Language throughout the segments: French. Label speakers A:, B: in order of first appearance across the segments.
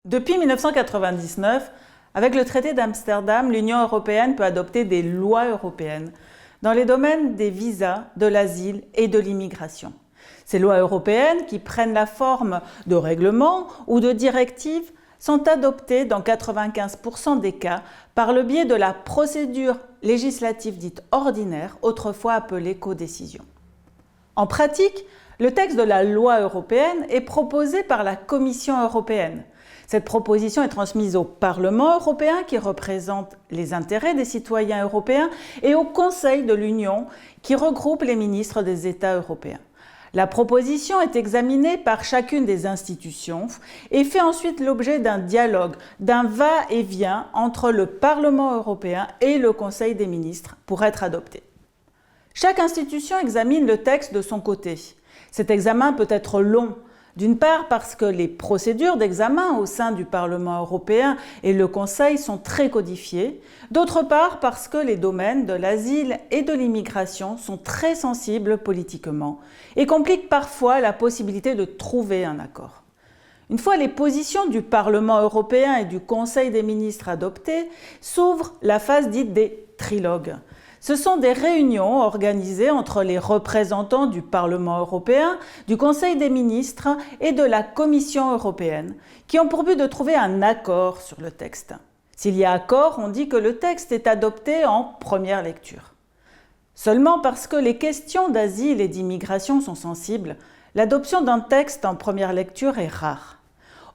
A: Depuis 1999, avec le traité d'Amsterdam, l'Union européenne peut adopter des lois européennes dans les domaines des visas, de l'asile et de l'immigration. Ces lois européennes, qui prennent la forme de règlements ou de directives, sont adoptées dans 95% des cas par le biais de la procédure législative dite ordinaire, autrefois appelée codécision. En pratique, le texte de la loi européenne est proposé par la Commission européenne. Cette proposition est transmise au Parlement européen qui représente les intérêts des citoyens européens et au Conseil de l'Union qui regroupe les ministres des États européens. La proposition est examinée par chacune des institutions et fait ensuite l'objet d'un dialogue, d'un va-et-vient entre le Parlement européen et le Conseil des ministres pour être adoptée. Chaque institution examine le texte de son côté. Cet examen peut être long, d'une part parce que les procédures d'examen au sein du Parlement européen et le Conseil sont très codifiées, d'autre part parce que les domaines de l'asile et de l'immigration sont très sensibles politiquement et compliquent parfois la possibilité de trouver un accord. Une fois les positions du Parlement européen et du Conseil des ministres adoptées, s'ouvre la phase dite des trilogues. Ce sont des réunions organisées entre les représentants du Parlement européen, du Conseil des ministres et de la Commission européenne, qui ont pour but de trouver un accord sur le texte. S'il y a accord, on dit que le texte est adopté en première lecture. Seulement parce que les questions d'asile et d'immigration sont sensibles, l'adoption d'un texte en première lecture est rare.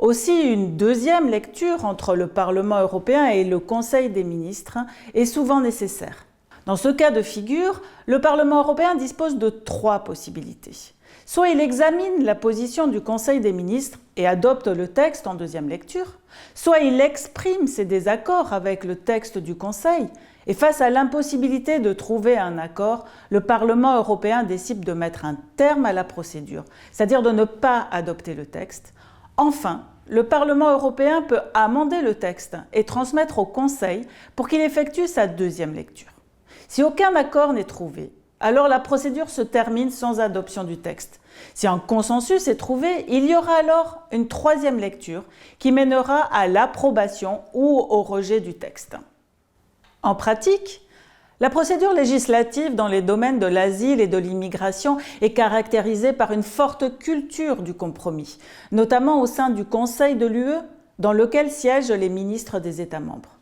A: Aussi, une deuxième lecture entre le Parlement européen et le Conseil des ministres est souvent nécessaire. Dans ce cas de figure, le Parlement européen dispose de 3 possibilités. Soit il examine la position du Conseil des ministres et adopte le texte en deuxième lecture, soit il exprime ses désaccords avec le texte du Conseil, et face à l'impossibilité de trouver un accord, le Parlement européen décide de mettre un terme à la procédure, c'est-à-dire de ne pas adopter le texte. Enfin, le Parlement européen peut amender le texte et transmettre au Conseil pour qu'il effectue sa deuxième lecture. Si aucun accord n'est trouvé, alors la procédure se termine sans adoption du texte. Si un consensus est trouvé, il y aura alors une troisième lecture qui mènera à l'approbation ou au rejet du texte. En pratique, la procédure législative dans les domaines de l'asile et de l'immigration est caractérisée par une forte culture du compromis, notamment au sein du Conseil de l'UE, dans lequel siègent les ministres des États membres.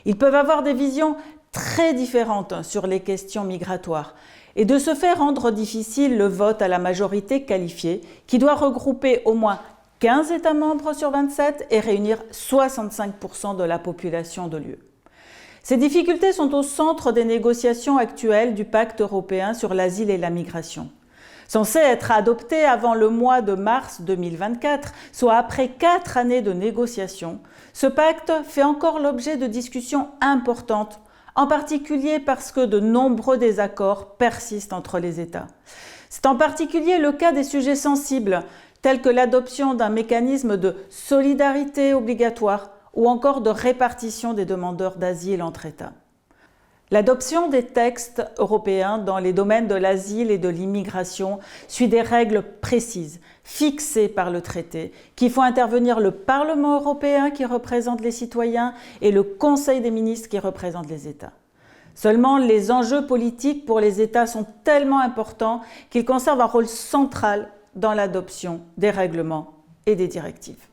A: Ils peuvent avoir des visions très différentes sur les questions migratoires et de ce fait rendre difficile le vote à la majorité qualifiée qui doit regrouper au moins 15 États membres sur 27 et réunir 65% de la population de l'UE. Ces difficultés sont au centre des négociations actuelles du pacte européen sur l'asile et la migration. Censé être adopté avant le mois de mars 2024, soit après 4 années de négociations, ce pacte fait encore l'objet de discussions importantes, en particulier parce que de nombreux désaccords persistent entre les États. C'est en particulier le cas des sujets sensibles, tels que l'adoption d'un mécanisme de solidarité obligatoire ou encore de répartition des demandeurs d'asile entre États. L'adoption des textes européens dans les domaines de l'asile et de l'immigration suit des règles précises, fixées par le traité, qui font intervenir le Parlement européen qui représente les citoyens et le Conseil des ministres qui représente les États. Seulement, les enjeux politiques pour les États sont tellement importants qu'ils conservent un rôle central dans l'adoption des règlements et des directives.